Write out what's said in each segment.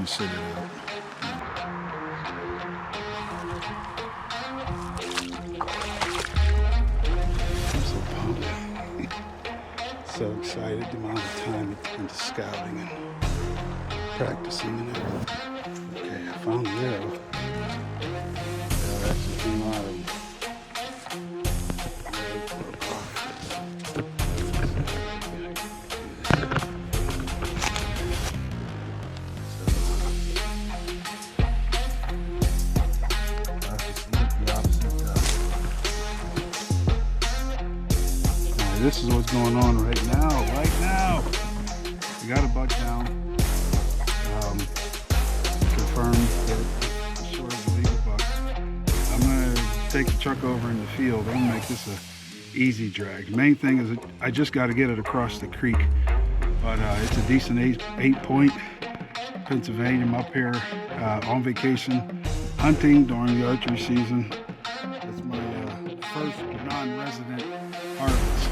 sit it out. I'm so pumped. So excited the amount of time into scouting and practicing and everything. Okay, I found the arrow. Yeah, that just came out of this is what's going on right now. We got a buck down. Confirmed that the short is a legal buck. I'm gonna take the truck over in the field. I'm gonna make this a easy drag. The main thing is that I just got to get it across the creek, but it's a decent eight point. Pennsylvania. I'm up here on vacation hunting during the archery season. It's my first non-resident harvest.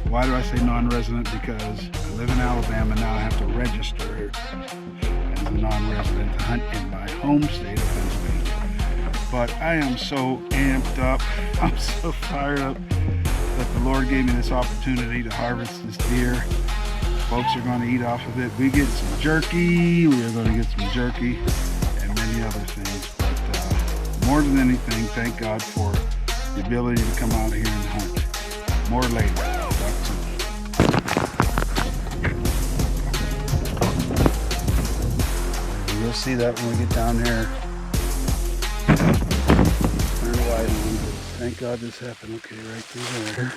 Why do I say non-resident? Because I live in Alabama, now I have to register as a non-resident to hunt in my home state of Pennsylvania. But I am so amped up, I'm so fired up that the Lord gave me this opportunity to harvest this deer. Folks are going to eat off of it. We get some jerky, we are going to get some jerky and many other things. But more than anything, thank God for the ability to come out here and hunt. More later. Talk soon. You'll see that when we get down there. Turn the light on. Thank God this happened. Okay, right through there.